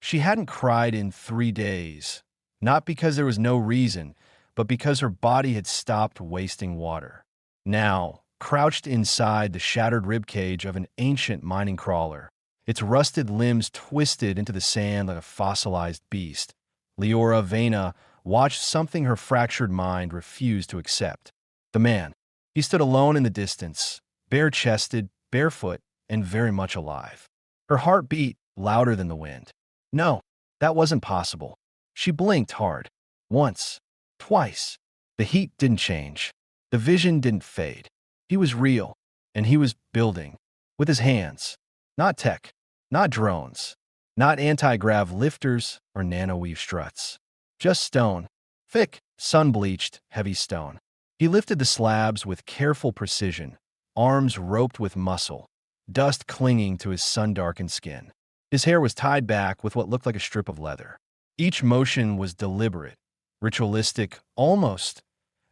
She hadn't cried in 3 days, not because there was no reason, but because her body had stopped wasting water. Now, crouched inside the shattered ribcage of an ancient mining crawler, its rusted limbs twisted into the sand like a fossilized beast, Leora Vena watched something her fractured mind refused to accept. The man. He stood alone in the distance, bare-chested, barefoot, and very much alive. Her heart beat louder than the wind. No, that wasn't possible. She blinked hard. Once. Twice. The heat didn't change. The vision didn't fade. He was real, and he was building. With his hands. Not tech. Not drones. Not anti-grav lifters or nano-weave struts. Just stone. Thick, sun-bleached, heavy stone. He lifted the slabs with careful precision, arms roped with muscle, dust clinging to his sun-darkened skin. His hair was tied back with what looked like a strip of leather. Each motion was deliberate, ritualistic, almost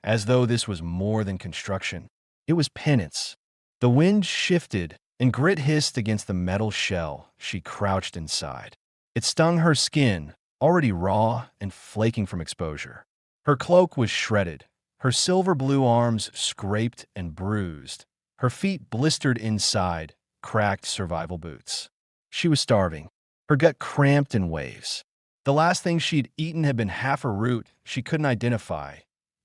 as though this was more than construction. It was penance. The wind shifted, and grit hissed against the metal shell she crouched inside. It stung her skin, already raw and flaking from exposure. Her cloak was shredded, her silver-blue arms scraped and bruised, her feet blistered inside cracked survival boots. She was starving, her gut cramped in waves. The last thing she'd eaten had been half a root she couldn't identify,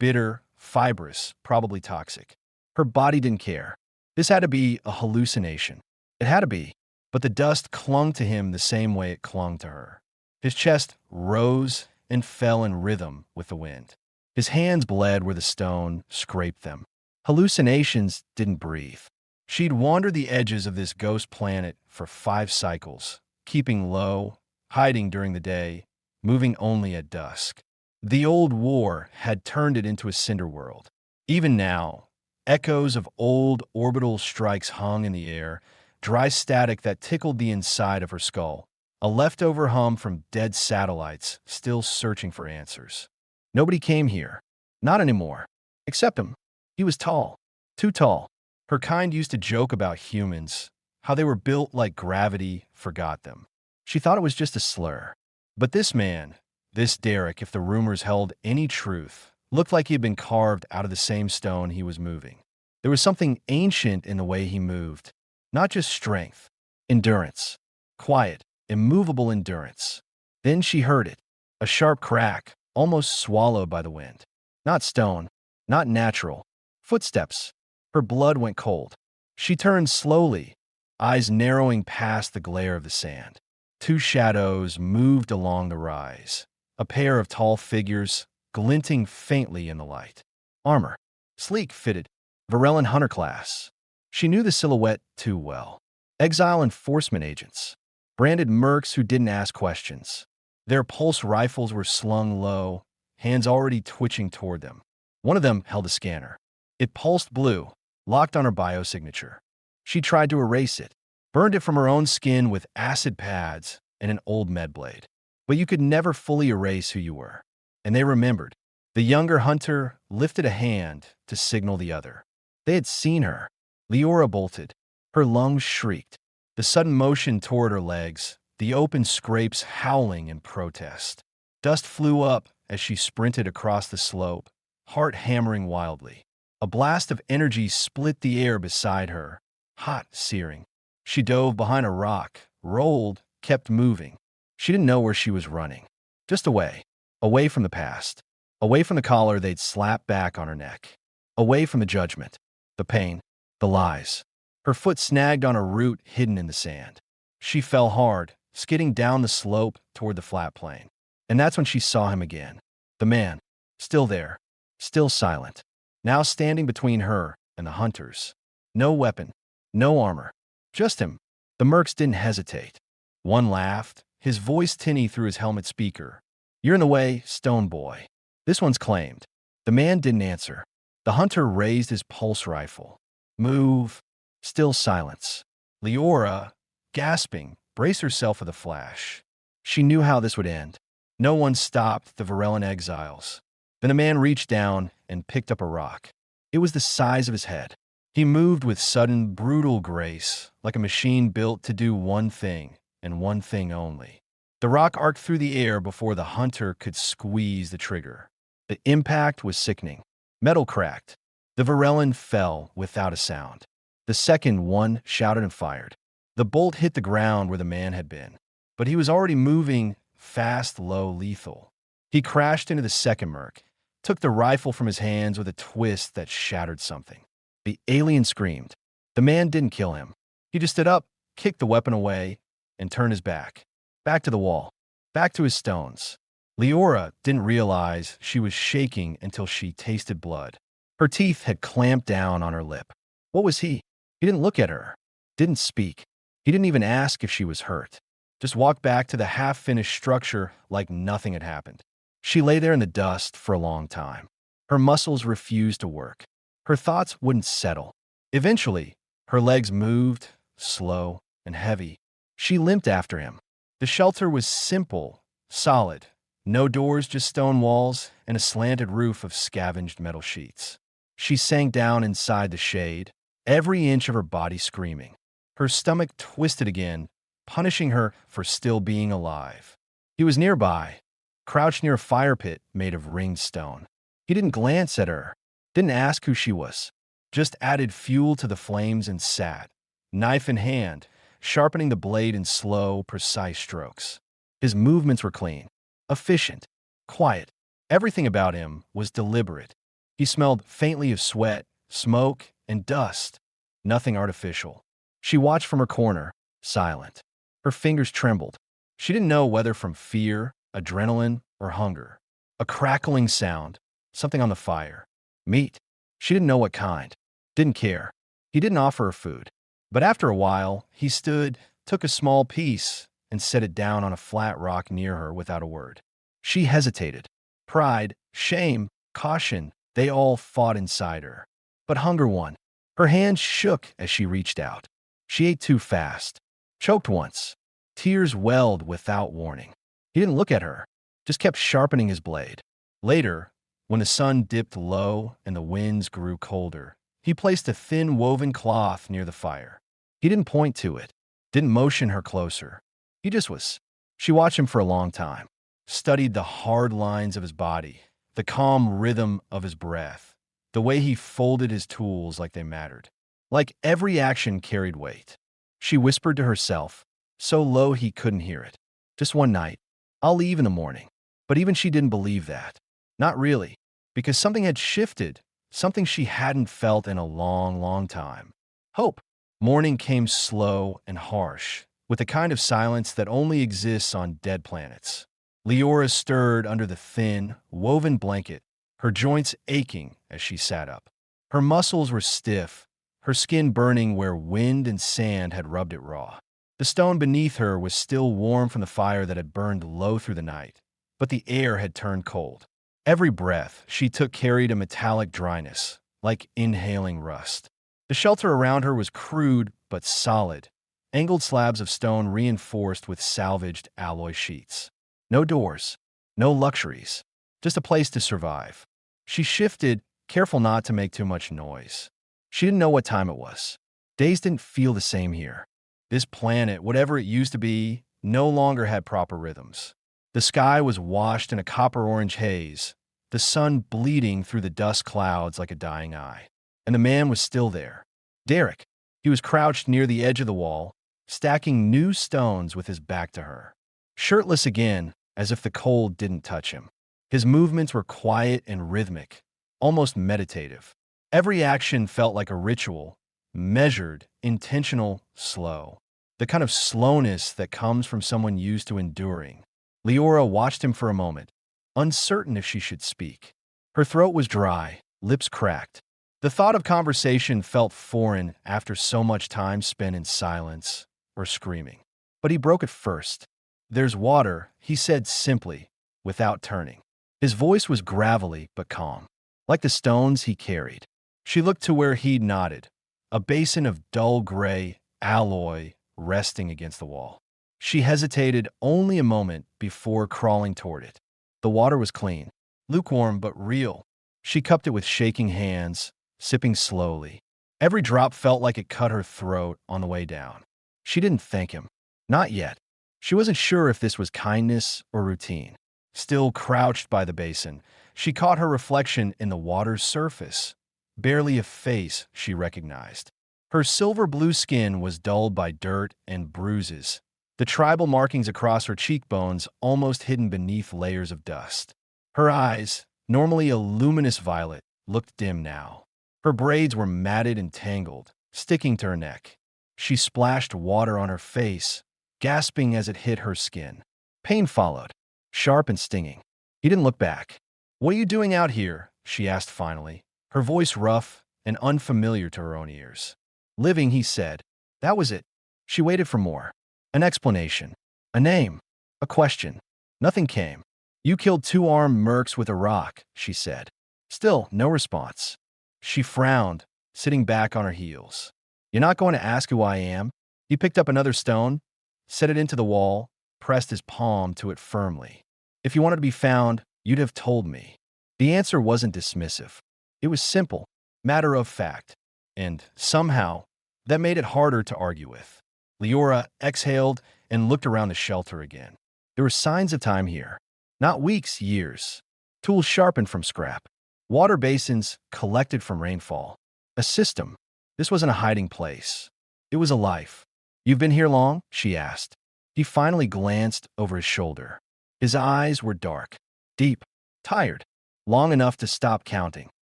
bitter, fibrous, probably toxic. Her body didn't care. This had to be a hallucination. It had to be, but the dust clung to him the same way it clung to her. His chest rose and fell in rhythm with the wind. His hands bled where the stone scraped them. Hallucinations didn't breathe. She'd wandered the edges of this ghost planet for 5 cycles, keeping low, hiding during the day, moving only at dusk. The old war had turned it into a cinder world. Even now, echoes of old orbital strikes hung in the air, dry static that tickled the inside of her skull, a leftover hum from dead satellites still searching for answers. Nobody came here. Not anymore. Except him. He was tall. Too tall. Her kind used to joke about humans, how they were built like gravity forgot them. She thought it was just a slur. But this man, this Derek, if the rumors held any truth, looked like he had been carved out of the same stone he was moving. There was something ancient in the way he moved. Not just strength. Endurance. Quiet, immovable endurance. Then she heard it. A sharp crack, almost swallowed by the wind. Not stone. Not natural. Footsteps. Her blood went cold. She turned slowly, eyes narrowing past the glare of the sand. 2 shadows moved along the rise, a pair of tall figures glinting faintly in the light. Armor. Sleek fitted. Varellan hunter class. She knew the silhouette too well. Exile enforcement agents. Branded mercs who didn't ask questions. Their pulse rifles were slung low, hands already twitching toward them. One of them held a scanner. It pulsed blue, locked on her biosignature. She tried to erase it, burned it from her own skin with acid pads and an old med blade. But you could never fully erase who you were. And they remembered. The younger hunter lifted a hand to signal the other. They had seen her. Leora bolted. Her lungs shrieked. The sudden motion toward her legs, the open scrapes howling in protest. Dust flew up as she sprinted across the slope, heart hammering wildly. A blast of energy split the air beside her, hot, searing. She dove behind a rock, rolled, kept moving. She didn't know where she was running. Just away. Away from the past. Away from the collar they'd slapped back on her neck. Away from the judgment. The pain. The lies. Her foot snagged on a root hidden in the sand. She fell hard, skidding down the slope toward the flat plain. And that's when she saw him again. The man. Still there. Still silent. Now standing between her and the hunters. No weapon. No armor. Just him. The mercs didn't hesitate. One laughed, his voice tinny through his helmet speaker. "You're in the way, stone boy." This one's claimed. The man didn't answer. The hunter raised his pulse rifle. Move. Still silence. Leora, gasping, braced herself for the flash. She knew how this would end. No one stopped the Varellan exiles. Then the man reached down and picked up a rock. It was the size of his head. He moved with sudden, brutal grace, like a machine built to do one thing, and one thing only. The rock arced through the air before the hunter could squeeze the trigger. The impact was sickening. Metal cracked. The Varellin fell without a sound. The second one shouted and fired. The bolt hit the ground where the man had been, but he was already moving fast, low, lethal. He crashed into the second merc, took the rifle from his hands with a twist that shattered something. The alien screamed. The man didn't kill him. He just stood up, kicked the weapon away, and turned his back. Back to the wall. Back to his stones. Leora didn't realize she was shaking until she tasted blood. Her teeth had clamped down on her lip. What was he? He didn't look at her. Didn't speak. He didn't even ask if she was hurt. Just walked back to the half-finished structure like nothing had happened. She lay there in the dust for a long time. Her muscles refused to work. Her thoughts wouldn't settle. Eventually, her legs moved, slow and heavy. She limped after him. The shelter was simple, solid. No doors, just stone walls and a slanted roof of scavenged metal sheets. She sank down inside the shade, every inch of her body screaming. Her stomach twisted again, punishing her for still being alive. He was nearby, crouched near a fire pit made of ringed stone. He didn't glance at her, didn't ask who she was, just added fuel to the flames and sat, knife in hand, sharpening the blade in slow, precise strokes. His movements were clean, efficient, quiet. Everything about him was deliberate. He smelled faintly of sweat, smoke, and dust. Nothing artificial. She watched from her corner, silent. Her fingers trembled. She didn't know whether from fear, adrenaline, or hunger. A crackling sound, something on the fire. Meat. She didn't know what kind. Didn't care. He didn't offer her food. But after a while, he stood, took a small piece, and set it down on a flat rock near her without a word. She hesitated. Pride, shame, caution, they all fought inside her. But hunger won. Her hands shook as she reached out. She ate too fast. Choked once. Tears welled without warning. He didn't look at her, just kept sharpening his blade. Later, when the sun dipped low and the winds grew colder, he placed a thin woven cloth near the fire. He didn't point to it, didn't motion her closer. He just was. She watched him for a long time, studied the hard lines of his body, the calm rhythm of his breath, the way he folded his tools like they mattered. Like every action carried weight. She whispered to herself, so low he couldn't hear it. Just one night. I'll leave in the morning. But even she didn't believe that. Not really. Because something had shifted, something she hadn't felt in a long, long time. Hope. Morning came slow and harsh, with the kind of silence that only exists on dead planets. Leora stirred under the thin, woven blanket, her joints aching as she sat up. Her muscles were stiff, her skin burning where wind and sand had rubbed it raw. The stone beneath her was still warm from the fire that had burned low through the night, but the air had turned cold. Every breath she took carried a metallic dryness, like inhaling rust. The shelter around her was crude but solid, angled slabs of stone reinforced with salvaged alloy sheets. No doors, no luxuries, just a place to survive. She shifted, careful not to make too much noise. She didn't know what time it was. Days didn't feel the same here. This planet, whatever it used to be, no longer had proper rhythms. The sky was washed in a copper-orange haze, the sun bleeding through the dust clouds like a dying eye. And the man was still there. Derek. He was crouched near the edge of the wall, stacking new stones with his back to her. Shirtless again, as if the cold didn't touch him. His movements were quiet and rhythmic, almost meditative. Every action felt like a ritual, measured, intentional, slow. The kind of slowness that comes from someone used to enduring. Leora watched him for a moment, uncertain if she should speak. Her throat was dry, lips cracked. The thought of conversation felt foreign after so much time spent in silence or screaming. But he broke it first. "There's water," he said simply, without turning. His voice was gravelly but calm, like the stones he carried. She looked to where he'd nodded, a basin of dull gray alloy resting against the wall. She hesitated only a moment before crawling toward it. The water was clean, lukewarm but real. She cupped it with shaking hands, sipping slowly. Every drop felt like it cut her throat on the way down. She didn't thank him. Not yet. She wasn't sure if this was kindness or routine. Still crouched by the basin, she caught her reflection in the water's surface. Barely a face she recognized. Her silver-blue skin was dulled by dirt and bruises, the tribal markings across her cheekbones almost hidden beneath layers of dust. Her eyes, normally a luminous violet, looked dim now. Her braids were matted and tangled, sticking to her neck. She splashed water on her face, gasping as it hit her skin. Pain followed, sharp and stinging. He didn't look back. "What are you doing out here?" she asked finally, her voice rough and unfamiliar to her own ears. "Living," he said. That was it. She waited for more. An explanation. A name. A question. Nothing came. "You killed 2 armed mercs with a rock," she said. Still, no response. She frowned, sitting back on her heels. "You're not going to ask who I am?" He picked up another stone, set it into the wall, pressed his palm to it firmly. "If you wanted to be found, you'd have told me." The answer wasn't dismissive. It was simple, matter of fact, and somehow that made it harder to argue with. Leora exhaled and looked around the shelter again. There were signs of time here. Not weeks, years. Tools sharpened from scrap. Water basins collected from rainfall. A system. This wasn't a hiding place. It was a life. "You've been here long?" she asked. He finally glanced over his shoulder. His eyes were dark, deep, tired, long enough to stop counting.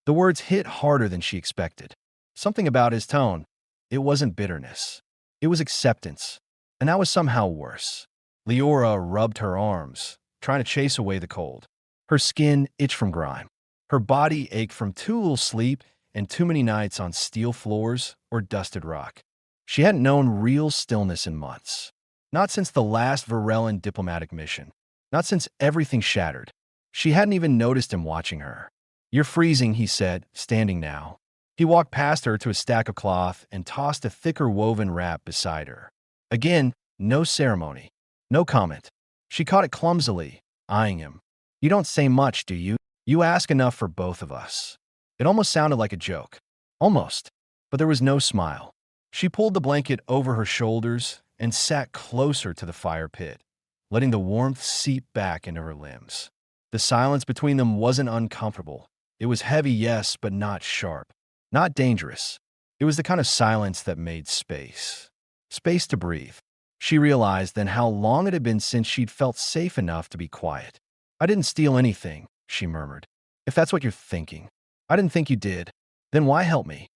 The words hit harder than she expected. Something about his tone. It wasn't bitterness. It was acceptance. And that was somehow worse. Leora rubbed her arms, trying to chase away the cold. Her skin itched from grime. Her body ached from too little sleep and too many nights on steel floors or dusted rock. She hadn't known real stillness in months. Not since the last Varellan diplomatic mission. Not since everything shattered. She hadn't even noticed him watching her. "You're freezing," he said, standing now. He walked past her to a stack of cloth and tossed a thicker woven wrap beside her. Again, no ceremony. No comment. She caught it clumsily, eyeing him. "You don't say much, do you? You ask enough for both of us." It almost sounded like a joke. Almost. But there was no smile. She pulled the blanket over her shoulders and sat closer to the fire pit, letting the warmth seep back into her limbs. The silence between them wasn't uncomfortable. It was heavy, yes, but not sharp. Not dangerous. It was the kind of silence that made space. Space to breathe. She realized then how long it had been since she'd felt safe enough to be quiet. "I didn't steal anything," she murmured. "If that's what you're thinking. I didn't think you did. Then why help me?"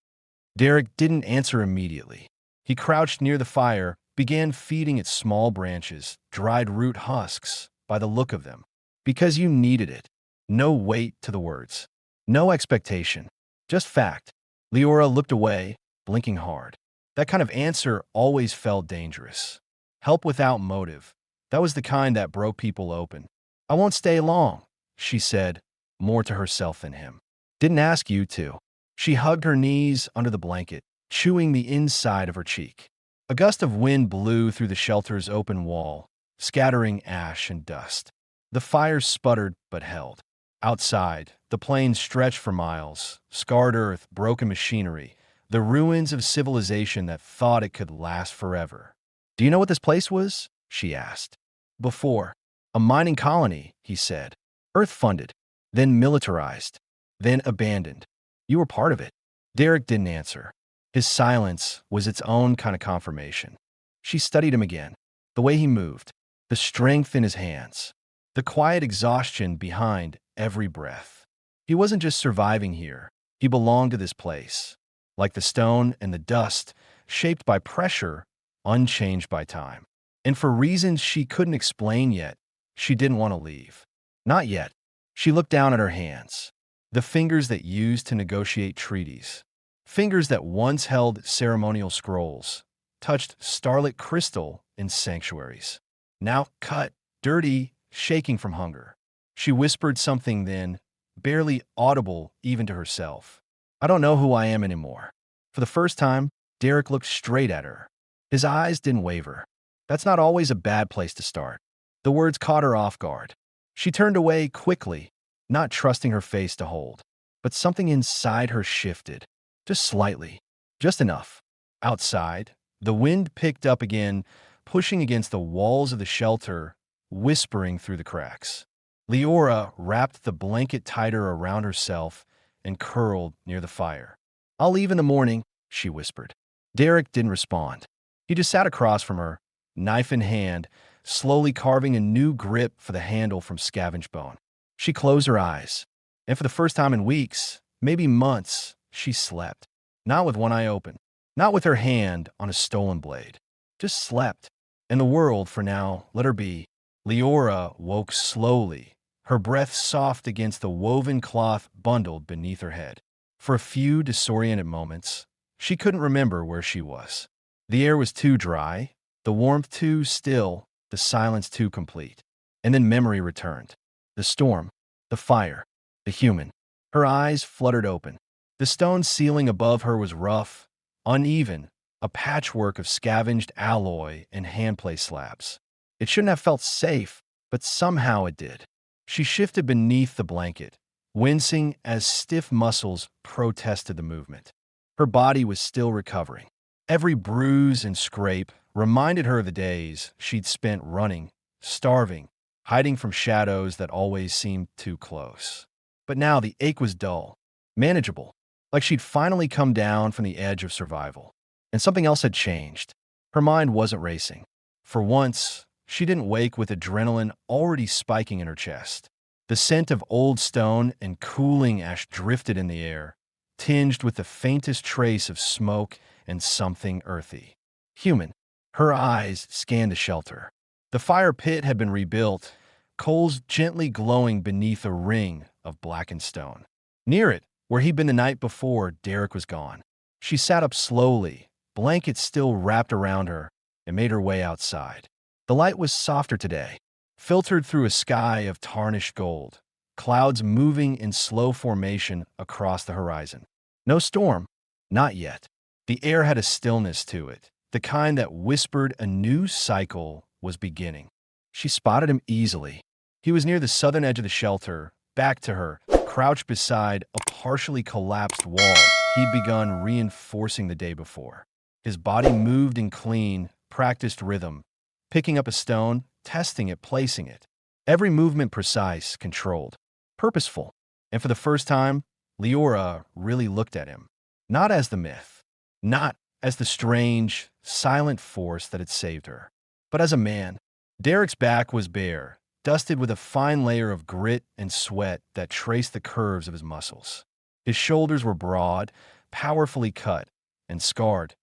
Derek didn't answer immediately. He crouched near the fire, began feeding it small branches, dried root husks, by the look of them. "Because you needed it." No weight to the words. No expectation. Just fact. Leora looked away, blinking hard. That kind of answer always felt dangerous. Help without motive. That was the kind that broke people open. "I won't stay long," she said, more to herself than him. "Didn't ask you to." She hugged her knees under the blanket, chewing the inside of her cheek. A gust of wind blew through the shelter's open wall, scattering ash and dust. The fire sputtered but held. Outside, the plains stretched for miles, scarred earth, broken machinery, the ruins of civilization that thought it could last forever. "Do you know what this place was?" she asked. "Before. A mining colony," he said. "Earth-funded, then militarized, then abandoned. You were part of it." Derek didn't answer. His silence was its own kind of confirmation. She studied him again. The way he moved, the strength in his hands, the quiet exhaustion behind every breath. He wasn't just surviving here. He belonged to this place. Like the stone and the dust, shaped by pressure, unchanged by time. And for reasons she couldn't explain yet, she didn't want to leave. Not yet. She looked down at her hands. The fingers that used to negotiate treaties. Fingers that once held ceremonial scrolls, touched starlit crystal in sanctuaries. Now cut, dirty, shaking from hunger. She whispered something then, barely audible even to herself. "I don't know who I am anymore." For the first time, Derek looked straight at her. His eyes didn't waver. That's not always a bad place to start. The words caught her off guard. She turned away quickly, not trusting her face to hold. But something inside her shifted. Just slightly. Just enough. Outside, the wind picked up again, pushing against the walls of the shelter, whispering through the cracks. Leora wrapped the blanket tighter around herself and curled near the fire. "I'll leave in the morning," she whispered. Derek didn't respond. He just sat across from her, knife in hand, slowly carving a new grip for the handle from scavenged bone. She closed her eyes, and for the first time in weeks, maybe months, she slept. Not with one eye open, not with her hand on a stolen blade. Just slept. And the world, for now, let her be. Leora woke slowly, her breath soft against the woven cloth bundled beneath her head. For a few disoriented moments, she couldn't remember where she was. The air was too dry, the warmth too still, the silence too complete. And then memory returned. The storm, the fire, the human. Her eyes fluttered open. The stone ceiling above her was rough, uneven, a patchwork of scavenged alloy and handplay slabs. It shouldn't have felt safe, but somehow it did. She shifted beneath the blanket, wincing as stiff muscles protested the movement. Her body was still recovering. Every bruise and scrape reminded her of the days she'd spent running, starving, hiding from shadows that always seemed too close. But now the ache was dull, manageable, like she'd finally come down from the edge of survival. And something else had changed. Her mind wasn't racing. For once, she didn't wake with adrenaline already spiking in her chest. The scent of old stone and cooling ash drifted in the air, tinged with the faintest trace of smoke and something earthy. Human. Her eyes scanned the shelter. The fire pit had been rebuilt, coals gently glowing beneath a ring of blackened stone. Near it, where he'd been the night before, Derek was gone. She sat up slowly, blankets still wrapped around her, and made her way outside. The light was softer today, filtered through a sky of tarnished gold, clouds moving in slow formation across the horizon. No storm, not yet. The air had a stillness to it, the kind that whispered a new cycle was beginning. She spotted him easily. He was near the southern edge of the shelter, back to her, crouched beside a partially collapsed wall he'd begun reinforcing the day before. His body moved in clean, practiced rhythm, picking up a stone, testing it, placing it. Every movement precise, controlled, purposeful. And for the first time, Leora really looked at him. Not as the myth, not as the strange, silent force that had saved her, but as a man. Derek's back was bare, dusted with a fine layer of grit and sweat that traced the curves of his muscles. His shoulders were broad, powerfully cut, and scarred.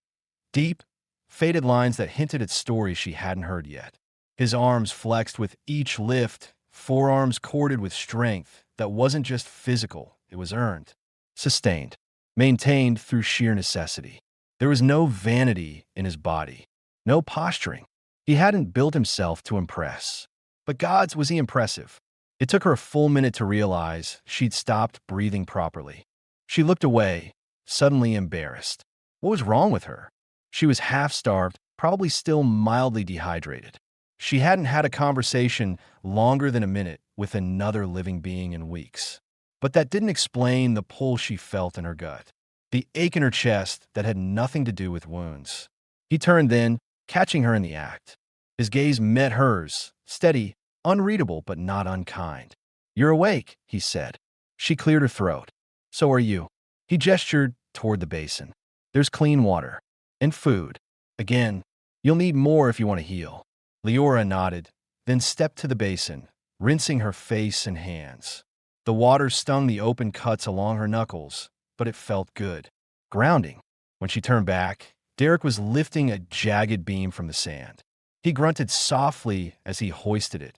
Deep, faded lines that hinted at stories she hadn't heard yet. His arms flexed with each lift, forearms corded with strength that wasn't just physical, it was earned, sustained, maintained through sheer necessity. There was no vanity in his body, no posturing. He hadn't built himself to impress. But God's was he impressive. It took her a full minute to realize she'd stopped breathing properly. She looked away, suddenly embarrassed. What was wrong with her? She was half-starved, probably still mildly dehydrated. She hadn't had a conversation longer than a minute with another living being in weeks. But that didn't explain the pull she felt in her gut, the ache in her chest that had nothing to do with wounds. He turned then, catching her in the act. His gaze met hers, steady, unreadable but not unkind. "You're awake," he said. She cleared her throat. "So are you." He gestured toward the basin. "There's clean water. And food. Again, you'll need more if you want to heal." Leora nodded, then stepped to the basin, rinsing her face and hands. The water stung the open cuts along her knuckles, but it felt good. Grounding. When she turned back, Derek was lifting a jagged beam from the sand. He grunted softly as he hoisted it,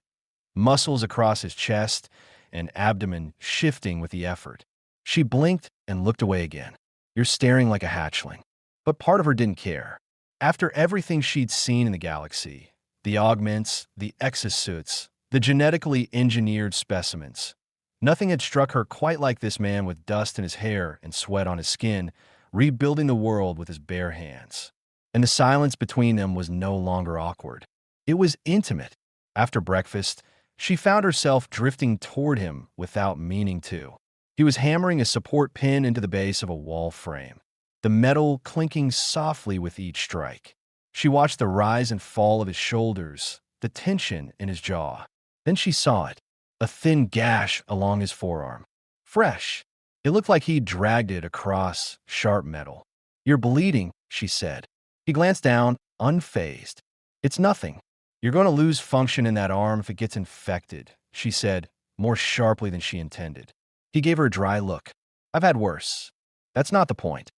muscles across his chest and abdomen shifting with the effort. She blinked and looked away again. "You're staring like a hatchling." But part of her didn't care. After everything she'd seen in the galaxy, the augments, the exosuits, the genetically engineered specimens, nothing had struck her quite like this man with dust in his hair and sweat on his skin, rebuilding the world with his bare hands. And the silence between them was no longer awkward. It was intimate. After breakfast, she found herself drifting toward him without meaning to. He was hammering a support pin into the base of a wall frame, the metal clinking softly with each strike. She watched the rise and fall of his shoulders, the tension in his jaw. Then she saw it, a thin gash along his forearm. Fresh. It looked like he'd dragged it across sharp metal. "You're bleeding," she said. He glanced down, unfazed. "It's nothing. You're going to lose function in that arm if it gets infected," she said, more sharply than she intended. He gave her a dry look. "I've had worse. That's not the point."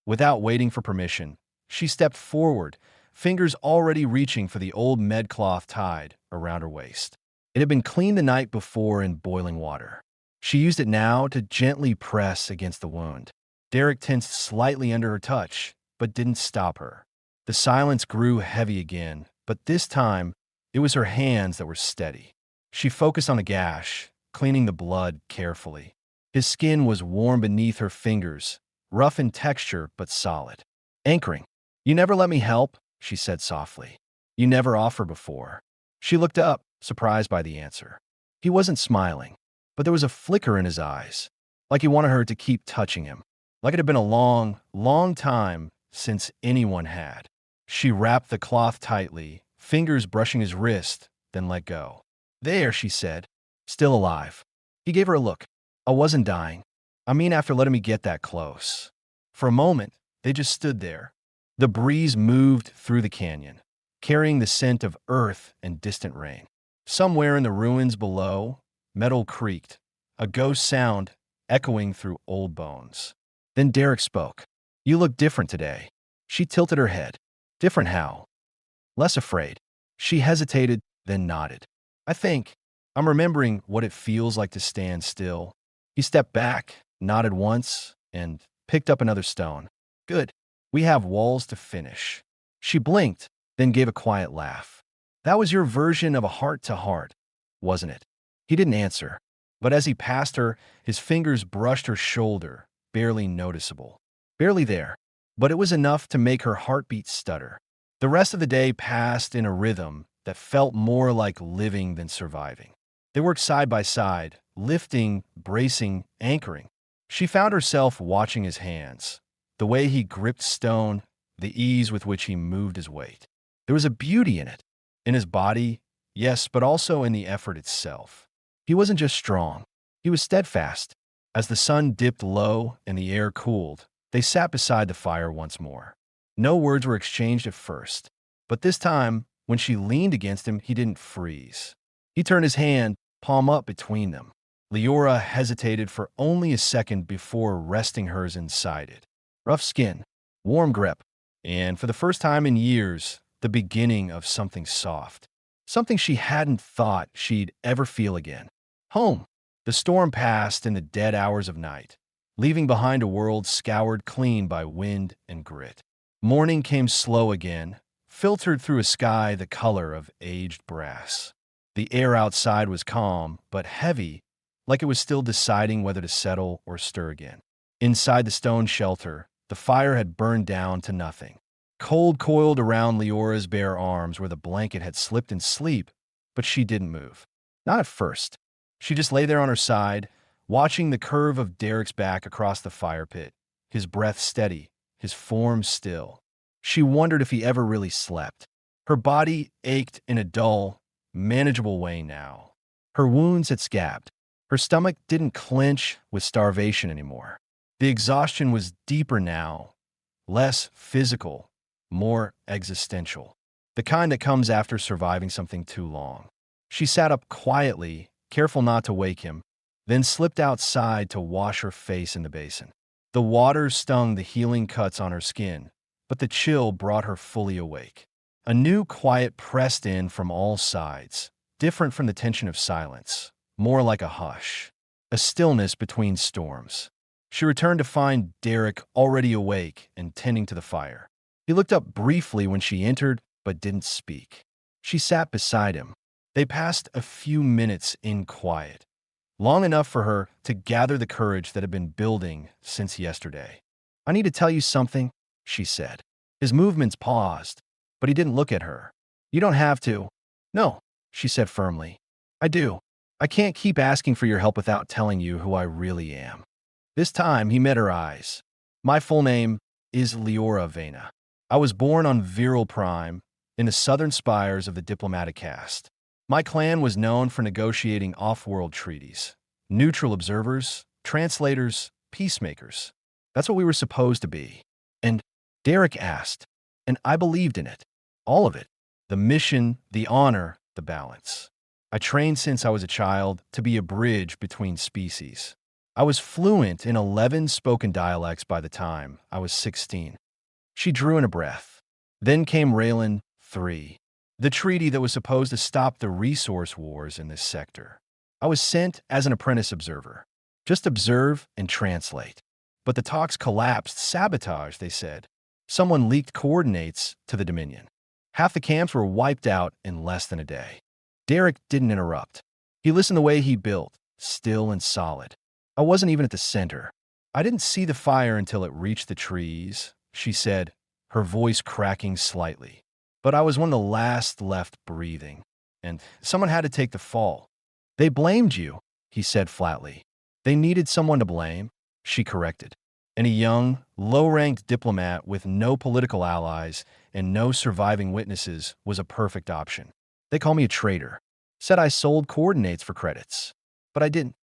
Without waiting for permission, she stepped forward, fingers already reaching for the old med cloth tied around her waist. It had been cleaned the night before in boiling water. She used it now to gently press against the wound. Derek tensed slightly under her touch, but didn't stop her. The silence grew heavy again, but this time, it was her hands that were steady. She focused on the gash, cleaning the blood carefully. His skin was warm beneath her fingers, rough in texture but solid. Anchoring. "You never let me help," she said softly. "You never offered before." She looked up, surprised by the answer. He wasn't smiling, but there was a flicker in his eyes, like he wanted her to keep touching him, like it had been a long, long time since anyone had. She wrapped the cloth tightly, fingers brushing his wrist, then let go. "There," she said, "still alive." He gave her a look. "I wasn't dying. I mean, after letting me get that close." For a moment, they just stood there. The breeze moved through the canyon, carrying the scent of earth and distant rain. Somewhere in the ruins below, metal creaked, a ghost sound echoing through old bones. Then Derek spoke. "You look different today." She tilted her head. "Different how?" "Less afraid." She hesitated, then nodded. I'm remembering what it feels like to stand still." He stepped back, nodded once, and picked up another stone. "Good. We have walls to finish." She blinked, then gave a quiet laugh. "That was your version of a heart-to-heart, wasn't it?" He didn't answer, but as he passed her, his fingers brushed her shoulder, barely noticeable. Barely there, but it was enough to make her heartbeat stutter. The rest of the day passed in a rhythm that felt more like living than surviving. They worked side by side, lifting, bracing, anchoring. She found herself watching his hands, the way he gripped stone, the ease with which he moved his weight. There was a beauty in it, in his body, yes, but also in the effort itself. He wasn't just strong, he was steadfast. As the sun dipped low and the air cooled, they sat beside the fire once more. No words were exchanged at first, but this time, when she leaned against him, he didn't freeze. He turned his hand, palm up between them. Leora hesitated for only a second before resting hers inside it. Rough skin, warm grip, and for the first time in years, the beginning of something soft. Something she hadn't thought she'd ever feel again. Home. The storm passed in the dead hours of night, leaving behind a world scoured clean by wind and grit. Morning came slow again, filtered through a sky the color of aged brass. The air outside was calm, but heavy, like it was still deciding whether to settle or stir again. Inside the stone shelter, the fire had burned down to nothing. Cold coiled around Leora's bare arms where the blanket had slipped in sleep, but she didn't move. Not at first. She just lay there on her side, watching the curve of Derek's back across the fire pit, his breath steady, his form still. She wondered if he ever really slept. Her body ached in a dull, manageable way now. Her wounds had scabbed. Her stomach didn't clench with starvation anymore. The exhaustion was deeper now, less physical, more existential. The kind that comes after surviving something too long. She sat up quietly, careful not to wake him, then slipped outside to wash her face in the basin. The water stung the healing cuts on her skin, but the chill brought her fully awake. A new quiet pressed in from all sides, different from the tension of silence, more like a hush, a stillness between storms. She returned to find Derek already awake and tending to the fire. He looked up briefly when she entered, but didn't speak. She sat beside him. They passed a few minutes in quiet, long enough for her to gather the courage that had been building since yesterday. "I need to tell you something," she said. His movements paused, but he didn't look at her. "You don't have to." "No," she said firmly. "I do. I can't keep asking for your help without telling you who I really am." This time he met her eyes. "My full name is Leora Vena. I was born on Viral Prime, in the southern spires of the diplomatic caste. My clan was known for negotiating off-world treaties. Neutral observers, translators, peacemakers. That's what we were supposed to be. And Derek asked, and I believed in it. All of it. The mission, the honor, the balance. I trained since I was a child to be a bridge between species. I was fluent in 11 spoken dialects by the time I was 16. She drew in a breath. Then came Raylan 3, the treaty that was supposed to stop the resource wars in this sector. I was sent as an apprentice observer. Just observe and translate. But the talks collapsed. Sabotage, they said. Someone leaked coordinates to the Dominion. Half the camps were wiped out in less than a day. Derek didn't interrupt. He listened the way he built, still and solid. I wasn't even at the center. I didn't see the fire until it reached the trees, she said, her voice cracking slightly. But I was one of the last left breathing, and someone had to take the fall. They blamed you, he said flatly. They needed someone to blame, she corrected. And a young, low-ranked diplomat with no political allies and no surviving witnesses was a perfect option. They called me a traitor, said I sold coordinates for credits. But I didn't.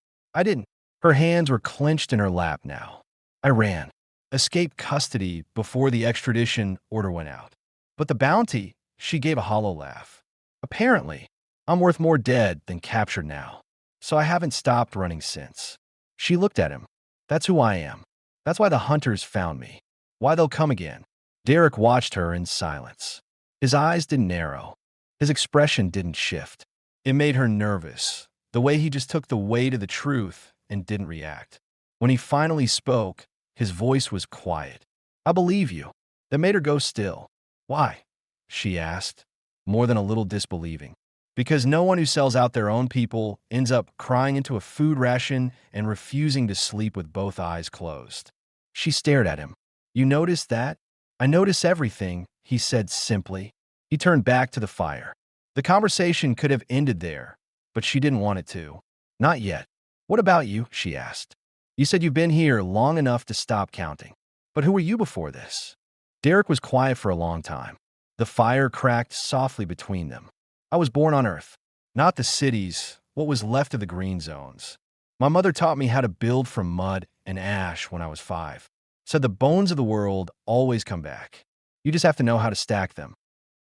Her hands were clenched in her lap now. I ran, escaped custody before the extradition order went out. But the bounty, she gave a hollow laugh. Apparently, I'm worth more dead than captured now. So I haven't stopped running since. She looked at him. That's who I am. That's why the hunters found me. Why they'll come again. Derek watched her in silence. His eyes didn't narrow. His expression didn't shift. It made her nervous, the way he just took the weight of the truth and didn't react. When he finally spoke, his voice was quiet. I believe you. That made her go still. Why? She asked, more than a little disbelieving. Because no one who sells out their own people ends up crying into a food ration and refusing to sleep with both eyes closed. She stared at him. You notice that? I notice everything, he said simply. He turned back to the fire. The conversation could have ended there, but she didn't want it to. Not yet. What about you? She asked. You said you've been here long enough to stop counting. But who were you before this? Derek was quiet for a long time. The fire cracked softly between them. I was born on Earth, not the cities, what was left of the green zones. My mother taught me how to build from mud and ash when I was 5. Said the bones of the world always come back. You just have to know how to stack them.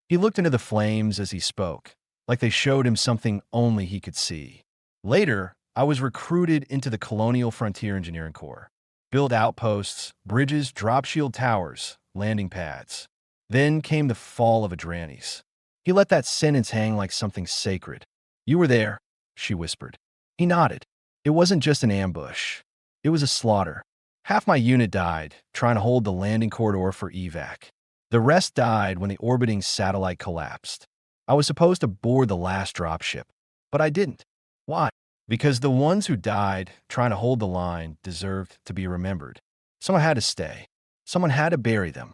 He looked into the flames as he spoke, like they showed him something only he could see. Later, I was recruited into the Colonial Frontier Engineering Corps. Built outposts, bridges, drop shield towers, landing pads. Then came the fall of Adranis. He let that sentence hang like something sacred. You were there, she whispered. He nodded. It wasn't just an ambush. It was a slaughter. Half my unit died, trying to hold the landing corridor for evac. The rest died when the orbiting satellite collapsed. I was supposed to board the last dropship, but I didn't. Why? Because the ones who died trying to hold the line deserved to be remembered. Someone had to stay. Someone had to bury them.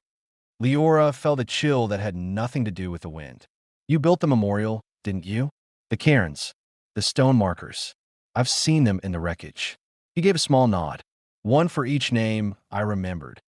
Leora felt a chill that had nothing to do with the wind. You built the memorial, didn't you? The cairns, the stone markers. I've seen them in the wreckage. He gave a small nod. One for each name I remembered.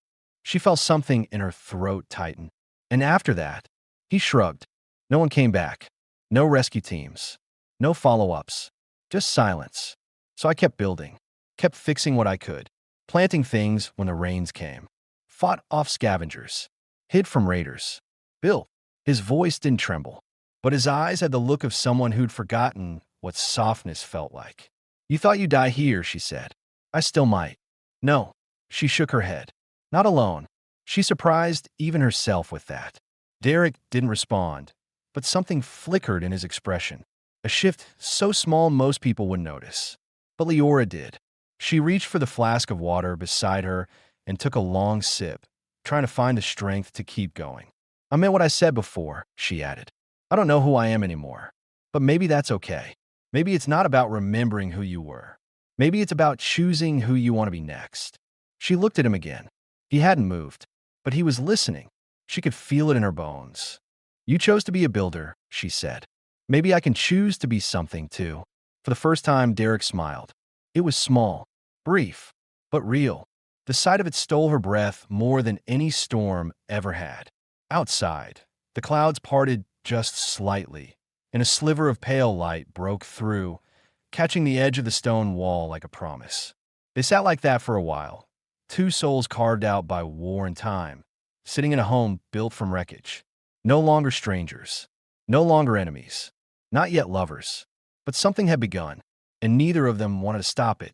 She felt something in her throat tighten. And after that, he shrugged. No one came back. No rescue teams. No follow-ups. Just silence. So I kept building. Kept fixing what I could. Planting things when the rains came. Fought off scavengers. Hid from raiders. Built. His voice didn't tremble. But his eyes had the look of someone who'd forgotten what softness felt like. You thought you'd die here, she said. I still might. No. She shook her head. Not alone. She surprised even herself with that. Derek didn't respond, but something flickered in his expression. A shift so small most people wouldn't notice. But Leora did. She reached for the flask of water beside her and took a long sip, trying to find the strength to keep going. I meant what I said before, she added. I don't know who I am anymore. But maybe that's okay. Maybe it's not about remembering who you were. Maybe it's about choosing who you want to be next. She looked at him again. He hadn't moved, but he was listening. She could feel it in her bones. You chose to be a builder, she said. Maybe I can choose to be something too. For the first time, Derek smiled. It was small, brief, but real. The sight of it stole her breath more than any storm ever had. Outside, the clouds parted just slightly, and a sliver of pale light broke through, catching the edge of the stone wall like a promise. They sat like that for a while, two souls carved out by war and time, sitting in a home built from wreckage. No longer strangers, no longer enemies, not yet lovers. But something had begun, and neither of them wanted to stop it.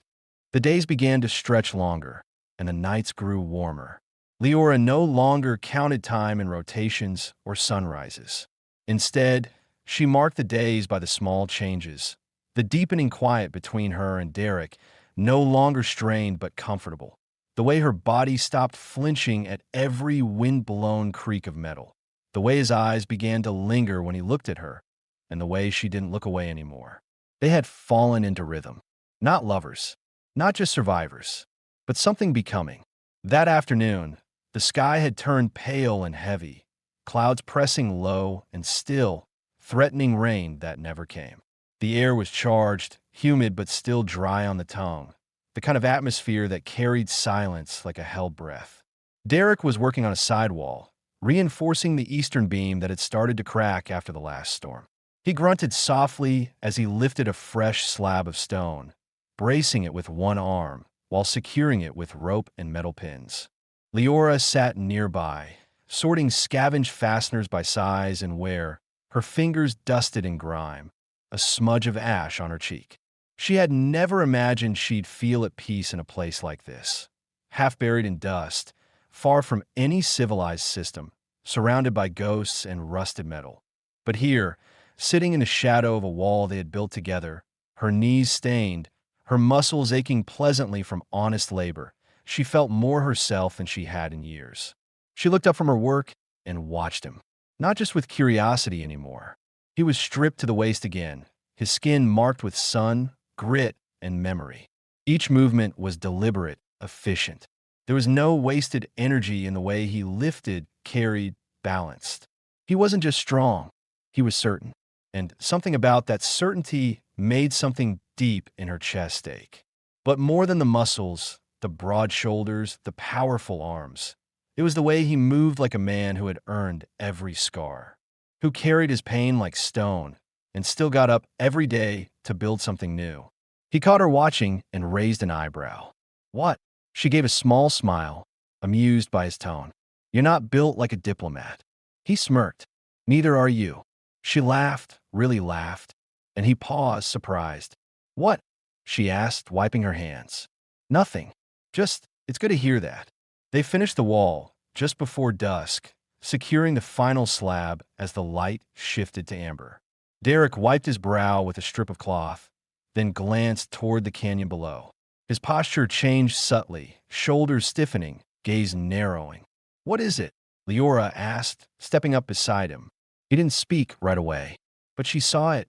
The days began to stretch longer, and the nights grew warmer. Leora no longer counted time in rotations or sunrises. Instead, she marked the days by the small changes, the deepening quiet between her and Derek, no longer strained but comfortable. The way her body stopped flinching at every wind-blown creak of metal. The way his eyes began to linger when he looked at her, and the way she didn't look away anymore. They had fallen into rhythm. Not lovers, not just survivors, but something becoming. That afternoon, the sky had turned pale and heavy, clouds pressing low and still, threatening rain that never came. The air was charged, humid but still dry on the tongue, the kind of atmosphere that carried silence like a held breath. Derek was working on a sidewall, reinforcing the eastern beam that had started to crack after the last storm. He grunted softly as he lifted a fresh slab of stone, bracing it with one arm while securing it with rope and metal pins. Leora sat nearby, sorting scavenged fasteners by size and wear, her fingers dusted in grime, a smudge of ash on her cheek. She had never imagined she'd feel at peace in a place like this, half buried in dust, far from any civilized system, surrounded by ghosts and rusted metal. But here, sitting in the shadow of a wall they had built together, her knees stained, her muscles aching pleasantly from honest labor, she felt more herself than she had in years. She looked up from her work and watched him, not just with curiosity anymore. He was stripped to the waist again, his skin marked with sun, grit, and memory. Each movement was deliberate, efficient. There was no wasted energy in the way he lifted, carried, balanced. He wasn't just strong, he was certain. And something about that certainty made something deep in her chest ache. But more than the muscles, the broad shoulders, the powerful arms, it was the way he moved like a man who had earned every scar, who carried his pain like stone, and still got up every day to build something new. He caught her watching and raised an eyebrow. What? She gave a small smile, amused by his tone. You're not built like a diplomat. He smirked. Neither are you. She laughed, really laughed, and he paused, surprised. What? She asked, wiping her hands. Nothing. Just, it's good to hear that. They finished the wall, just before dusk, securing the final slab as the light shifted to amber. Derek wiped his brow with a strip of cloth, then glanced toward the canyon below. His posture changed subtly, shoulders stiffening, gaze narrowing. What is it? Leora asked, stepping up beside him. He didn't speak right away, but she saw it,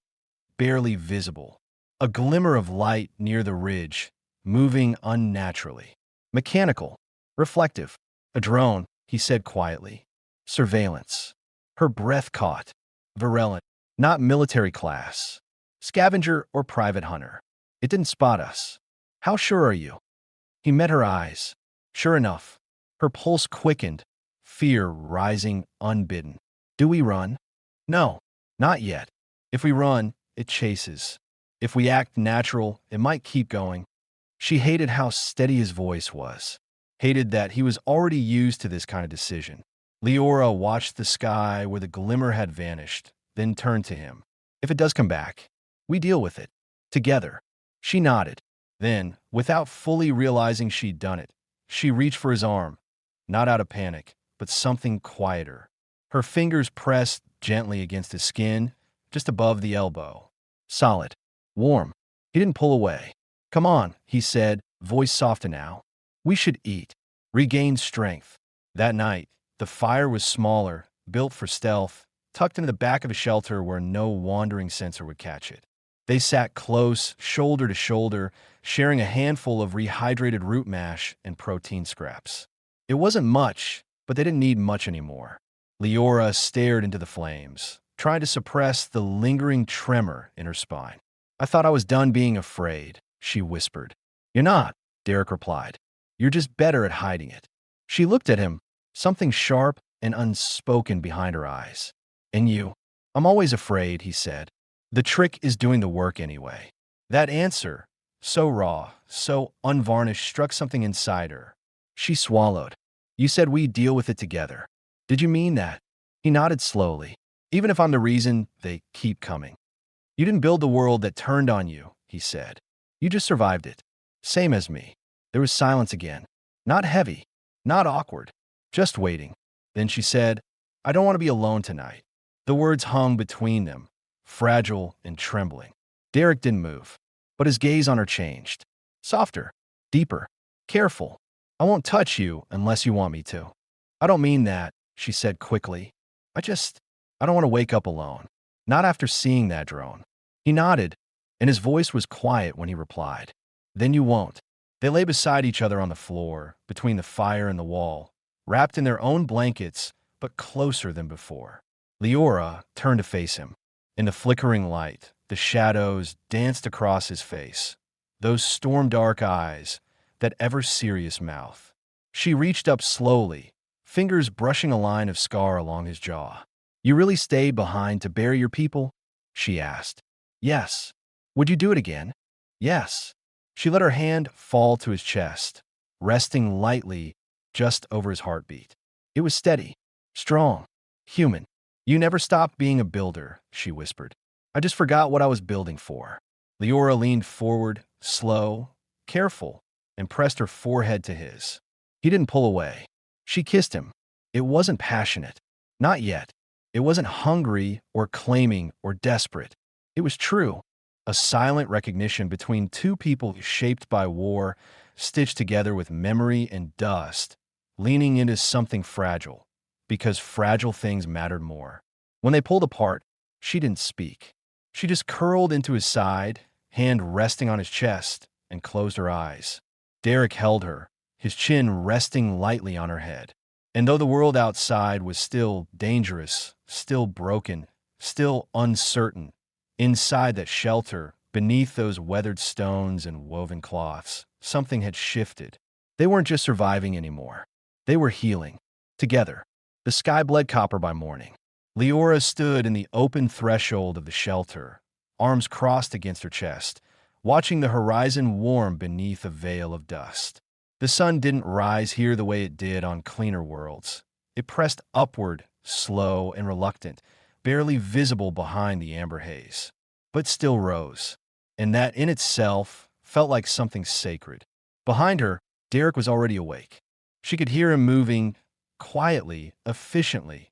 barely visible. A glimmer of light near the ridge, moving unnaturally. Mechanical, reflective. A drone, he said quietly. Surveillance. Her breath caught. Virulent, not military class. Scavenger or private hunter. It didn't spot us. How sure are you? He met her eyes. Sure enough. Her pulse quickened, fear rising unbidden. Do we run? No, not yet. If we run, it chases. If we act natural, it might keep going. She hated how steady his voice was. Hated that he was already used to this kind of decision. Leora watched the sky where the glimmer had vanished, then turned to him. If it does come back, we deal with it. Together. She nodded. Then, without fully realizing she'd done it, she reached for his arm, not out of panic, but something quieter. Her fingers pressed gently against his skin, just above the elbow. Solid. Warm. He didn't pull away. Come on, he said, voice softer now. We should eat. Regain strength. That night, the fire was smaller, built for stealth, tucked into the back of a shelter where no wandering sensor would catch it. They sat close, shoulder to shoulder, sharing a handful of rehydrated root mash and protein scraps. It wasn't much, but they didn't need much anymore. Leora stared into the flames, trying to suppress the lingering tremor in her spine. I thought I was done being afraid, she whispered. You're not, Derek replied. You're just better at hiding it. She looked at him, something sharp and unspoken behind her eyes. And you? I'm always afraid, he said. The trick is doing the work anyway. That answer, so raw, so unvarnished, struck something inside her. She swallowed. You said we deal with it together. Did you mean that? He nodded slowly. Even if I'm the reason, they keep coming. You didn't build the world that turned on you, he said. You just survived it. Same as me. There was silence again. Not heavy, not awkward, just waiting. Then she said, I don't want to be alone tonight. The words hung between them, fragile and trembling. Derek didn't move, but his gaze on her changed. Softer, deeper, careful. I won't touch you unless you want me to. I don't mean that, she said quickly. I don't want to wake up alone. Not after seeing that drone. He nodded, and his voice was quiet when he replied. Then you won't. They lay beside each other on the floor, between the fire and the wall, wrapped in their own blankets, but closer than before. Leora turned to face him. In the flickering light, the shadows danced across his face. Those storm-dark eyes, that ever-serious mouth. She reached up slowly, fingers brushing a line of scar along his jaw. You really stayed behind to bury your people? She asked. Yes. Would you do it again? Yes. She let her hand fall to his chest, resting lightly just over his heartbeat. It was steady, strong, human. You never stopped being a builder, she whispered. I just forgot what I was building for. Leora leaned forward, slow, careful, and pressed her forehead to his. He didn't pull away. She kissed him. It wasn't passionate. Not yet. It wasn't hungry or claiming or desperate. It was true. A silent recognition between two people shaped by war, stitched together with memory and dust, leaning into something fragile, because fragile things mattered more. When they pulled apart, she didn't speak. She just curled into his side, hand resting on his chest, and closed her eyes. Derek held her, his chin resting lightly on her head. And though the world outside was still dangerous, still broken, still uncertain, inside that shelter, beneath those weathered stones and woven cloths, something had shifted. They weren't just surviving anymore. They were healing. Together. The sky bled copper by morning. Leora stood in the open threshold of the shelter, arms crossed against her chest, watching the horizon warm beneath a veil of dust. The sun didn't rise here the way it did on cleaner worlds. It pressed upward, slow and reluctant, barely visible behind the amber haze, but still rose. And that in itself felt like something sacred. Behind her, Derek was already awake. She could hear him moving quietly, efficiently,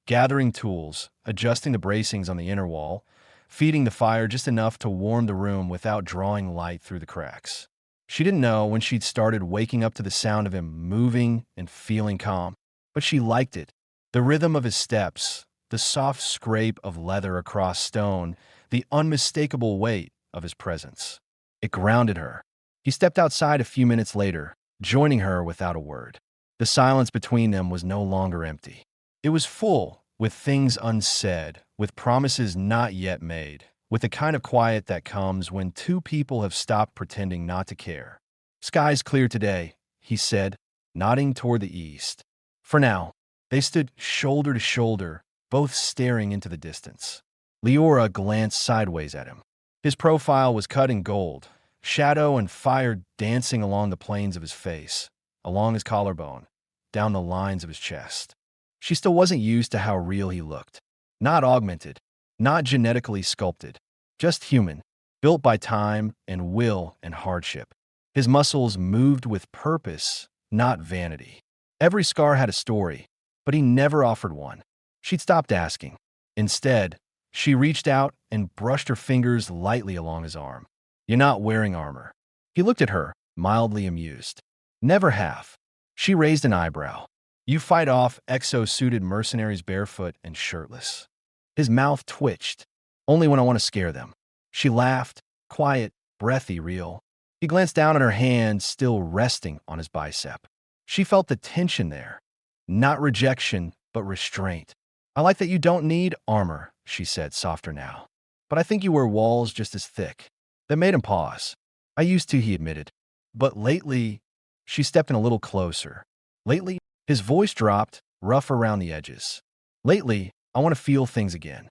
gathering tools, adjusting the bracings on the inner wall, feeding the fire just enough to warm the room without drawing light through the cracks. She didn't know when she'd started waking up to the sound of him moving and feeling calm, but she liked it. The rhythm of his steps, the soft scrape of leather across stone, the unmistakable weight of his presence. It grounded her. He stepped outside a few minutes later, joining her without a word. The silence between them was no longer empty. It was full, with things unsaid, with promises not yet made, with the kind of quiet that comes when two people have stopped pretending not to care. Sky's clear today, he said, nodding toward the east. For now, they stood shoulder to shoulder, both staring into the distance. Leora glanced sideways at him. His profile was cut in gold, shadow and fire dancing along the planes of his face, along his collarbone, down the lines of his chest. She still wasn't used to how real he looked. Not augmented, not genetically sculpted, just human, built by time and will and hardship. His muscles moved with purpose, not vanity. Every scar had a story, but he never offered one. She'd stopped asking. Instead, she reached out and brushed her fingers lightly along his arm. You're not wearing armor. He looked at her, mildly amused. Never have. She raised an eyebrow. You fight off exo-suited mercenaries barefoot and shirtless. His mouth twitched. Only when I want to scare them. She laughed, quiet, breathy, real. He glanced down at her hand, still resting on his bicep. She felt the tension there. Not rejection, but restraint. I like that you don't need armor, she said, softer now. But I think you wear walls just as thick. That made him pause. I used to, he admitted. But lately, she stepped in a little closer. Lately, his voice dropped, rough around the edges. Lately, I want to feel things again.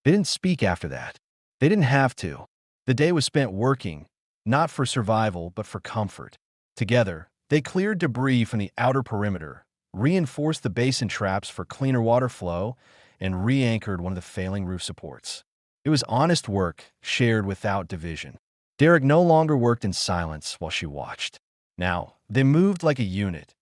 They didn't speak after that. They didn't have to. The day was spent working, not for survival, but for comfort. Together, they cleared debris from the outer perimeter, reinforced the basin traps for cleaner water flow, and re-anchored one of the failing roof supports. It was honest work, shared without division. Derek no longer worked in silence while she watched. Now, they moved like a unit,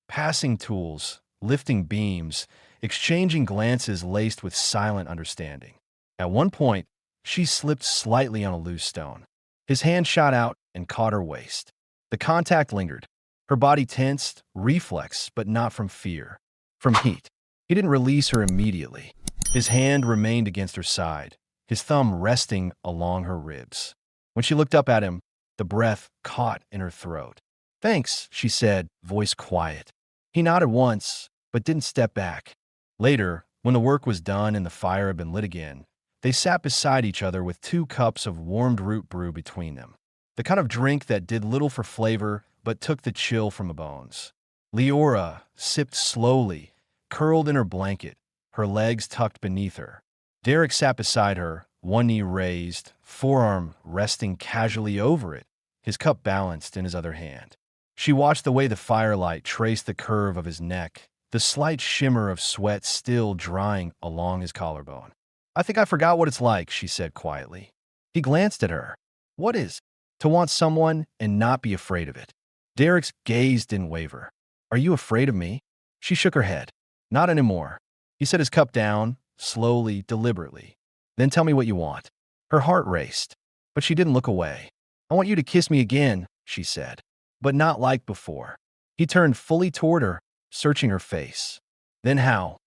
passing tools, lifting beams, exchanging glances laced with silent understanding. At one point, she slipped slightly on a loose stone. His hand shot out and caught her waist. The contact lingered. Her body tensed, reflex, but not from fear. From heat. He didn't release her immediately. His hand remained against her side, his thumb resting along her ribs. When she looked up at him, the breath caught in her throat. "Thanks," she said, voice quiet. He nodded once, but didn't step back. Later, when the work was done and the fire had been lit again, they sat beside each other with 2 cups of warmed root brew between them. The kind of drink that did little for flavor, but took the chill from the bones. Leora sipped slowly, curled in her blanket, her legs tucked beneath her. Derek sat beside her, one knee raised, forearm resting casually over it, his cup balanced in his other hand. She watched the way the firelight traced the curve of his neck, the slight shimmer of sweat still drying along his collarbone. "I think I forgot what it's like," she said quietly. He glanced at her. "What is? To want someone and not be afraid of it." Derek's gaze didn't waver. "Are you afraid of me?" She shook her head. "Not anymore." He set his cup down, slowly, deliberately. "Then tell me what you want." Her heart raced, but she didn't look away. "I want you to kiss me again," she said, "but not like before." He turned fully toward her, searching her face. "Then how?"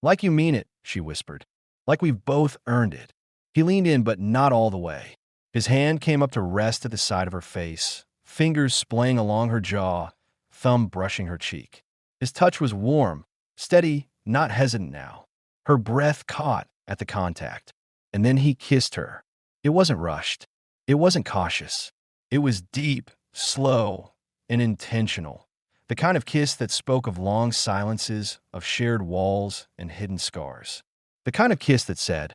"Like you mean it," she whispered. "Like we've both earned it." He leaned in, but not all the way. His hand came up to rest at the side of her face, fingers splaying along her jaw, thumb brushing her cheek. His touch was warm, steady, not hesitant now. Her breath caught at the contact. And then he kissed her. It wasn't rushed. It wasn't cautious. It was deep, slow, and intentional. The kind of kiss that spoke of long silences, of shared walls and hidden scars. The kind of kiss that said,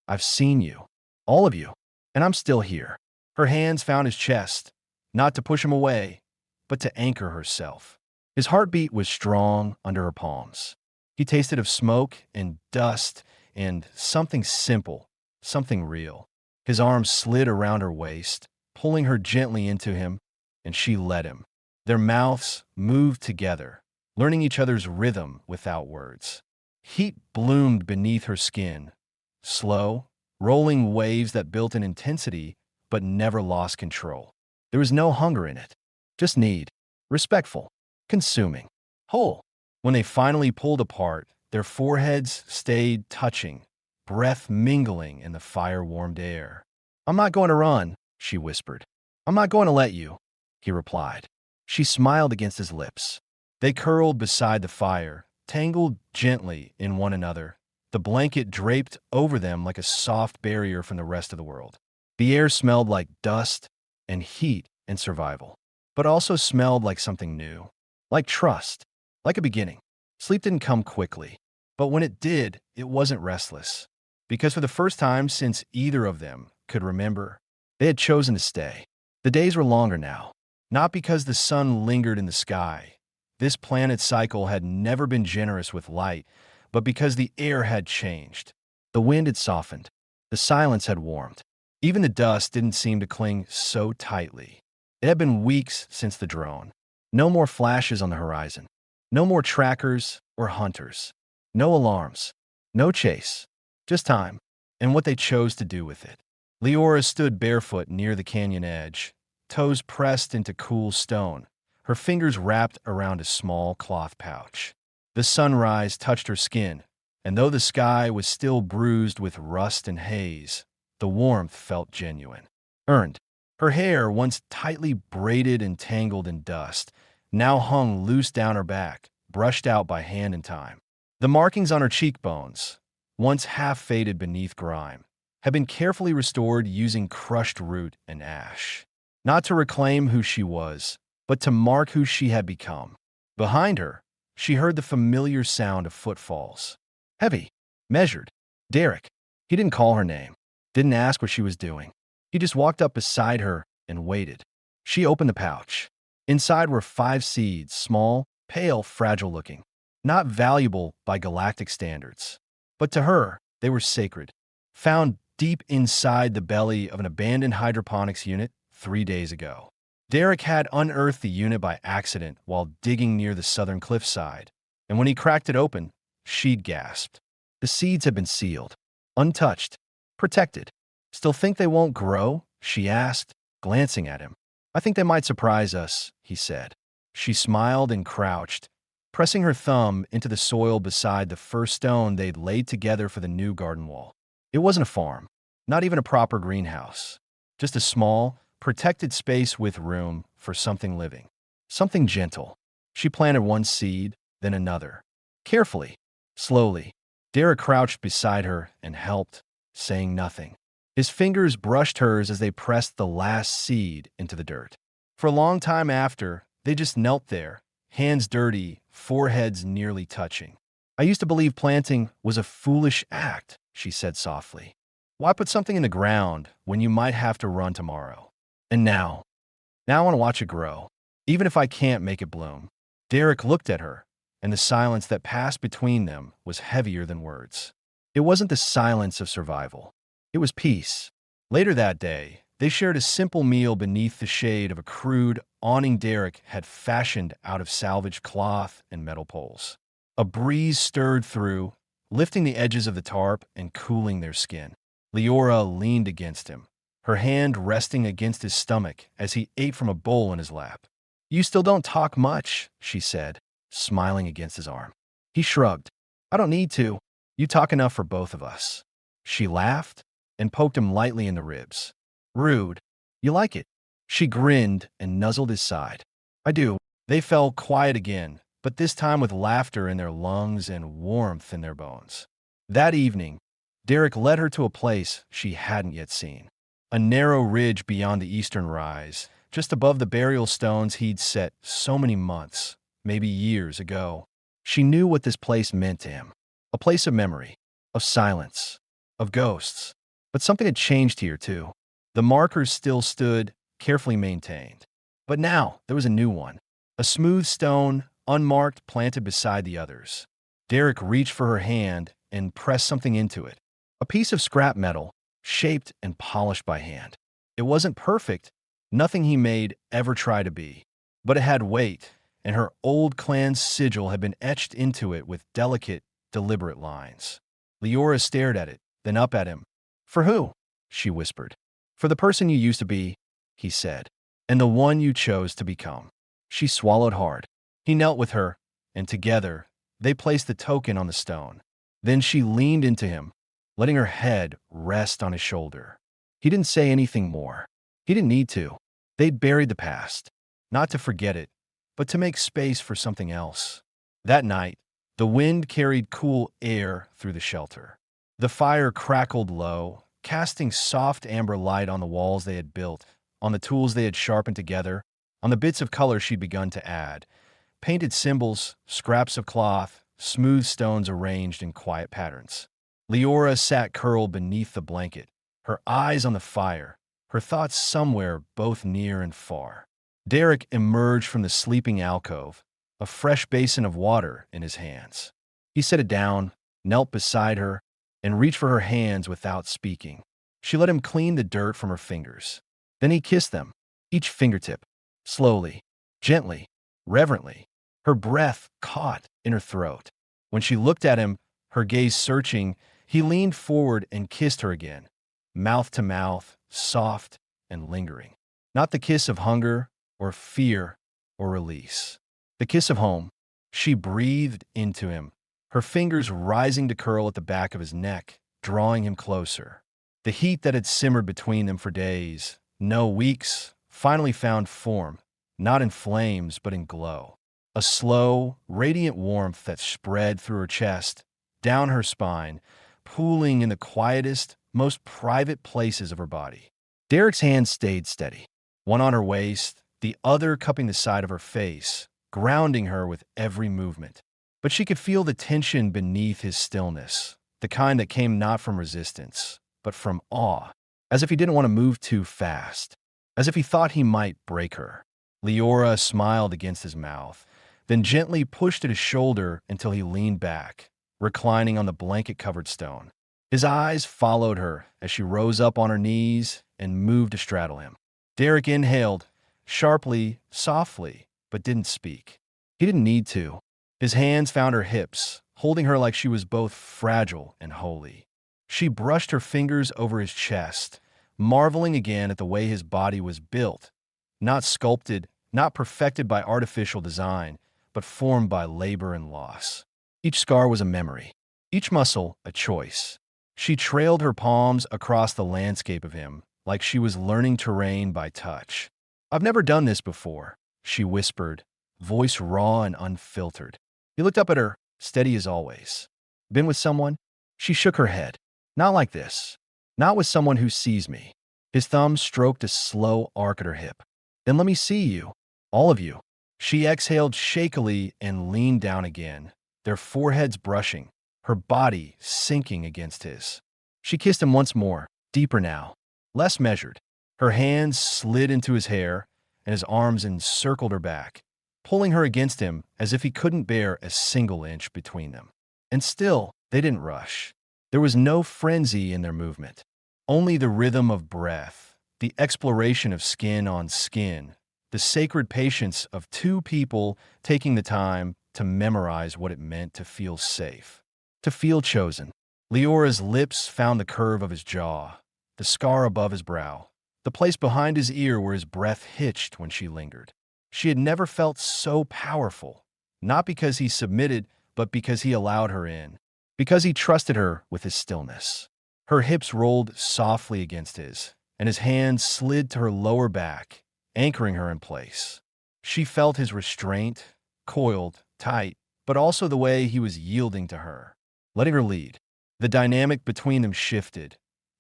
"I've seen you, all of you, and I'm still here." Her hands found his chest, not to push him away, but to anchor herself. His heartbeat was strong under her palms. He tasted of smoke and dust and something simple, something real. His arms slid around her waist, pulling her gently into him, and she let him. Their mouths moved together, learning each other's rhythm without words. Heat bloomed beneath her skin, slow, rolling waves that built in intensity but never lost control. There was no hunger in it, just need, respectful, consuming, whole. When they finally pulled apart, their foreheads stayed touching, breath mingling in the fire-warmed air. "I'm not going to run," she whispered. "I'm not going to let you," he replied. She smiled against his lips. They curled beside the fire, tangled gently in one another, the blanket draped over them like a soft barrier from the rest of the world. The air smelled like dust and heat and survival, but also smelled like something new, like trust, like a beginning. Sleep didn't come quickly, but when it did, it wasn't restless, because for the first time since either of them could remember, they had chosen to stay. The days were longer now, not because the sun lingered in the sky. This planet's cycle had never been generous with light, but because the air had changed. The wind had softened. The silence had warmed. Even the dust didn't seem to cling so tightly. It had been weeks since the drone. No more flashes on the horizon. No more trackers or hunters. No alarms. No chase. Just time, and what they chose to do with it. Leora stood barefoot near the canyon edge, toes pressed into cool stone, her fingers wrapped around a small cloth pouch. The sunrise touched her skin, and though the sky was still bruised with rust and haze, the warmth felt genuine. Earned. Her hair, once tightly braided and tangled in dust, now hung loose down her back, brushed out by hand and time. The markings on her cheekbones, once half-faded beneath grime, had been carefully restored using crushed root and ash. Not to reclaim who she was, but to mark who she had become. Behind her, she heard the familiar sound of footfalls. Heavy, measured. Derek. He didn't call her name, didn't ask what she was doing. He just walked up beside her and waited. She opened the pouch. Inside were 5 seeds, small, pale, fragile-looking. Not valuable by galactic standards. But to her, they were sacred. Found deep inside the belly of an abandoned hydroponics unit 3 days ago. Derek had unearthed the unit by accident while digging near the southern cliffside, and when he cracked it open, she'd gasped. The seeds had been sealed, untouched, protected. Still think they won't grow? She asked, glancing at him. I think they might surprise us, he said. She smiled and crouched, pressing her thumb into the soil beside the first stone they'd laid together for the new garden wall. It wasn't a farm, not even a proper greenhouse, just a small, protected space with room for something living, something gentle. She planted one seed, then another. Carefully, slowly. Derek crouched beside her and helped, saying nothing. His fingers brushed hers as they pressed the last seed into the dirt. For a long time after, they just knelt there, hands dirty, foreheads nearly touching. I used to believe planting was a foolish act, she said softly. Why put something in the ground when you might have to run tomorrow? And now I want to watch it grow, even if I can't make it bloom. Derek looked at her, and the silence that passed between them was heavier than words. It wasn't the silence of survival. It was peace. Later that day, they shared a simple meal beneath the shade of a crude awning Derek had fashioned out of salvaged cloth and metal poles. A breeze stirred through, lifting the edges of the tarp and cooling their skin. Leora leaned against him, her hand resting against his stomach as he ate from a bowl in his lap. You still don't talk much, she said, smiling against his arm. He shrugged. I don't need to. You talk enough for both of us. She laughed and poked him lightly in the ribs. Rude. You like it? She grinned and nuzzled his side. I do. They fell quiet again, but this time with laughter in their lungs and warmth in their bones. That evening, Derek led her to a place she hadn't yet seen. A narrow ridge beyond the eastern rise, just above the burial stones he'd set so many months, maybe years ago. She knew what this place meant to him. A place of memory, of silence, of ghosts. But something had changed here, too. The markers still stood, carefully maintained. But now there was a new one. A smooth stone, unmarked, planted beside the others. Derek reached for her hand and pressed something into it. A piece of scrap metal, shaped and polished by hand. It wasn't perfect, nothing he made ever tried to be. But it had weight, and her old clan's sigil had been etched into it with delicate, deliberate lines. Leora stared at it, then up at him. For who? She whispered. For the person you used to be, he said, and the one you chose to become. She swallowed hard. He knelt with her, and together, they placed the token on the stone. Then she leaned into him, letting her head rest on his shoulder. He didn't say anything more. He didn't need to. They'd buried the past, not to forget it, but to make space for something else. That night, the wind carried cool air through the shelter. The fire crackled low, casting soft amber light on the walls they had built, on the tools they had sharpened together, on the bits of color she'd begun to add. Painted symbols, scraps of cloth, smooth stones arranged in quiet patterns. Leora sat curled beneath the blanket, her eyes on the fire, her thoughts somewhere both near and far. Derek emerged from the sleeping alcove, a fresh basin of water in his hands. He set it down, knelt beside her, and reached for her hands without speaking. She let him clean the dirt from her fingers. Then he kissed them, each fingertip, slowly, gently, reverently. Her breath caught in her throat. When she looked at him, her gaze searching, he leaned forward and kissed her again, mouth to mouth, soft and lingering. Not the kiss of hunger or fear or release. The kiss of home. She breathed into him, her fingers rising to curl at the back of his neck, drawing him closer. The heat that had simmered between them for days, no weeks, finally found form, not in flames but in glow. A slow, radiant warmth that spread through her chest, down her spine, pooling in the quietest, most private places of her body. Derek's hand stayed steady, one on her waist, the other cupping the side of her face, grounding her with every movement. But she could feel the tension beneath his stillness, the kind that came not from resistance, but from awe, as if he didn't want to move too fast, as if he thought he might break her. Leora smiled against his mouth, then gently pushed at his shoulder until he leaned back, reclining on the blanket-covered stone. His eyes followed her as she rose up on her knees and moved to straddle him. Derek inhaled, sharply, softly, but didn't speak. He didn't need to. His hands found her hips, holding her like she was both fragile and holy. She brushed her fingers over his chest, marveling again at the way his body was built, not sculpted, not perfected by artificial design, but formed by labor and loss. Each scar was a memory, each muscle a choice. She trailed her palms across the landscape of him, like she was learning terrain by touch. "I've never done this before," she whispered, voice raw and unfiltered. He looked up at her, steady as always. "Been with someone?" She shook her head. "Not like this. Not with someone who sees me." His thumb stroked a slow arc at her hip. "Then let me see you. All of you." She exhaled shakily and leaned down again, their foreheads brushing, her body sinking against his. She kissed him once more, deeper now, less measured. Her hands slid into his hair, and his arms encircled her back, pulling her against him as if he couldn't bear a single inch between them. And still, they didn't rush. There was no frenzy in their movement, only the rhythm of breath, the exploration of skin on skin, the sacred patience of two people taking the time to memorize what it meant to feel safe, to feel chosen. Leora's lips found the curve of his jaw, the scar above his brow, the place behind his ear where his breath hitched when she lingered. She had never felt so powerful, not because he submitted, but because he allowed her in, because he trusted her with his stillness. Her hips rolled softly against his, and his hands slid to her lower back, anchoring her in place. She felt his restraint, coiled, tight, but also the way he was yielding to her, letting her lead. The dynamic between them shifted,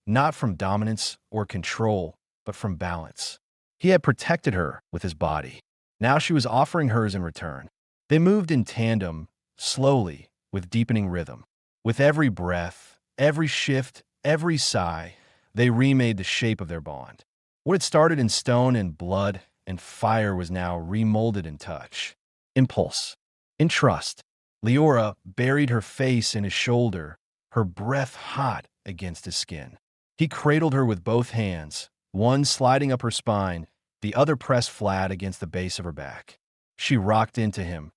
not from dominance or control, but from balance. He had protected her with his body. Now she was offering hers in return. They moved in tandem, slowly, with deepening rhythm. With every breath, every shift, every sigh, they remade the shape of their bond. What had started in stone and blood and fire was now remolded in touch, impulse, in trust. Leora buried her face in his shoulder, her breath hot against his skin. He cradled her with both hands, one sliding up her spine, the other pressed flat against the base of her back. She rocked into him,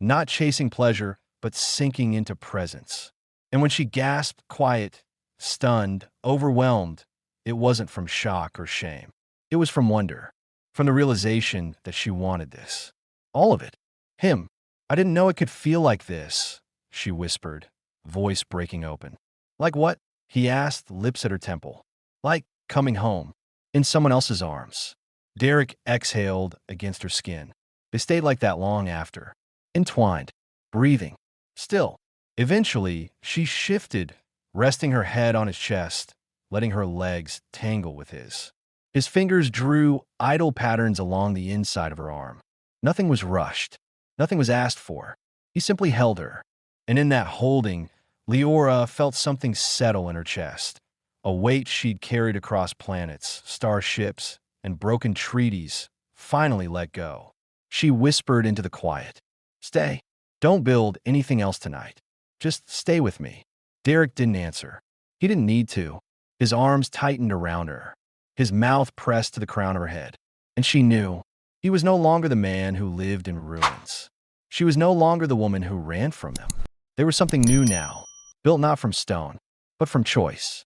not chasing pleasure, but sinking into presence. And when she gasped, quiet, stunned, overwhelmed, it wasn't from shock or shame. It was from wonder, from the realization that she wanted this. All of it. Him. "I didn't know it could feel like this," she whispered, voice breaking open. "Like what?" he asked, lips at her temple. "Like coming home, in someone else's arms." Derek exhaled against her skin. They stayed like that long after, entwined, breathing, still. Eventually, she shifted, resting her head on his chest, letting her legs tangle with his. His fingers drew idle patterns along the inside of her arm. Nothing was rushed. Nothing was asked for. He simply held her. And in that holding, Leora felt something settle in her chest, a weight she'd carried across planets, starships, and broken treaties finally let go. She whispered into the quiet, "Stay. Don't build anything else tonight. Just stay with me." Derek didn't answer. He didn't need to. His arms tightened around her, his mouth pressed to the crown of her head. And she knew he was no longer the man who lived in ruins. She was no longer the woman who ran from them. There was something new now, built not from stone, but from choice.